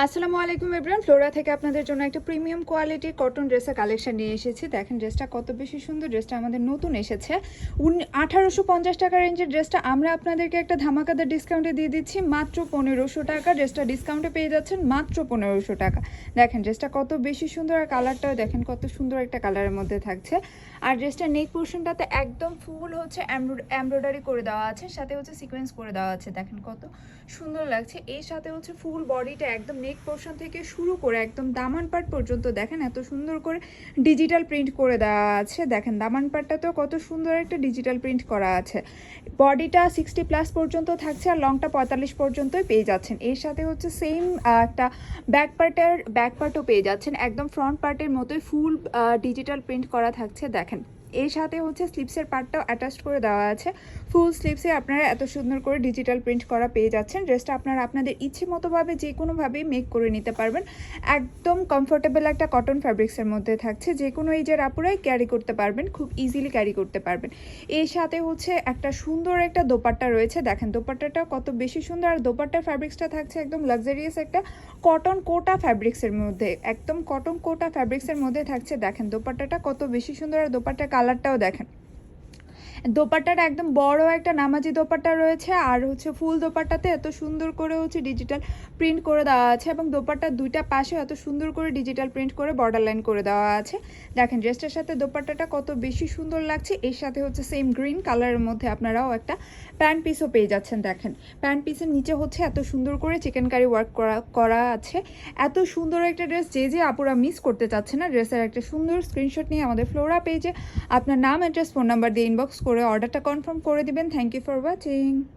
আসসালামু আলাইকুম everyone, Flora থেকে আপনাদের জন্য একটা প্রিমিয়াম কোয়ালিটির কটন ড্রেসের কালেকশন নিয়ে এসেছি। দেখেন ড্রেসটা কত বেশি সুন্দর। ড্রেসটা আমাদের নতুন এসেছে 1850 টাকা রেঞ্জের ড্রেসটা আমরা আপনাদেরকে একটা ধামাকাদার ডিসকাউন্টে দিয়ে দিচ্ছি মাত্র 1500 টাকা। ড্রেসটা ডিসকাউন্টে পেয়ে যাচ্ছেন মাত্র 1500 টাকা। দেখেন ড্রেসটা কত বেশি সুন্দর, আর কালারটাও দেখেন কত সুন্দর একটা কালারের মধ্যে থাকছে। আর ড্রেসটার নেক পোর্শনটাতে একদম ফুল হচ্ছে এমব্রয়ডারি করে দেওয়া আছে, সাথে হচ্ছে সিকোয়েন্স করে দেওয়া আছে। দেখেন কত সুন্দর লাগছে। এর সাথে হচ্ছে ফুল বডিটা একদম নেক পোর্শন থেকে শুরু করে একদম দামান পার্ট পর্যন্ত দেখেন এত সুন্দর করে ডিজিটাল প্রিন্ট করে দেওয়া আছে। দেখেন দামান পার্টটাতেও কত সুন্দর একটা ডিজিটাল প্রিন্ট করা আছে। বডিটা 60+ পর্যন্ত থাকছে, আর লংটা 45 পর্যন্তই পেয়ে যাচ্ছেন। এর সাথে হচ্ছে সেম একটা ব্যাক পার্টও পেয়ে যাচ্ছেন, একদম ফ্রন্ট পার্টের মতোই ফুল ডিজিটাল প্রিন্ট করা থাকছে। দেখেন এর সাথে হচ্ছে স্লিপসের পার্টটাও অ্যাটাচ করে দেওয়া আছে। ফুল স্লিপসে আপনারা এত সুন্দর করে ডিজিটাল প্রিন্ট করা পেয়ে যাচ্ছেন। ড্রেসটা আপনারা আপনাদের ইচ্ছে মতোভাবে যে কোনোভাবেই মেক করে নিতে পারবেন। একদম কমফোর্টেবল একটা কটন ফ্যাব্রিক্সের মধ্যে থাকছে, যে কোনো এজের আপুরাই ক্যারি করতে পারবেন, খুব ইজিলি ক্যারি করতে পারবেন। এর সাথে হচ্ছে একটা সুন্দর একটা দোপাট্টা রয়েছে। দেখেন দোপাট্টাটা কত বেশি সুন্দর, আর দোপাট্টার ফ্যাব্রিক্সটা থাকছে একদম লাক্সারিয়াস একটা কটন কোটা ফ্যাব্রিক্সের মধ্যে, একদম কটন কোটা ফ্যাব্রিক্সের মধ্যে থাকছে। দেখেন দোপাট্টাটা কত বেশি সুন্দর, আর দোপাট্টার কালারটাও দেখেন। দোপাট্টাটা একদম বড় একটা নামাজি দোপাট্টা রয়েছে, আর হচ্ছে ফুল দোপাট্টাতে এত সুন্দর করে হচ্ছে ডিজিটাল প্রিন্ট করে দেওয়া আছে, এবং দোপাট্টার দুইটা পাশে এত সুন্দর করে ডিজিটাল প্রিন্ট করে বর্ডার লাইন করে দেওয়া আছে। দেখেন ড্রেসটার সাথে দোপাট্টাটা কত বেশি সুন্দর লাগছে। এর সাথে হচ্ছে সেম গ্রিন কালারের মধ্যে আপনারাও একটা প্যান্ট পিসও পেয়ে যাচ্ছেন। দেখেন প্যান্ট পিসের নিচে হচ্ছে এত সুন্দর করে চিকেন কারি ওয়ার্ক করা আছে। এত সুন্দর একটা ড্রেস যে আপুরা মিস করতে চাচ্ছে না, ড্রেসের একটা সুন্দর স্ক্রিনশট নিয়ে আমাদের ফ্লোরা পেজে আপনার নাম, অ্যাড্রেস, ফোন নাম্বার দিয়ে ইনবক্স করে অর্ডারটা কনফার্ম করে দিবেন। Thank you for watching.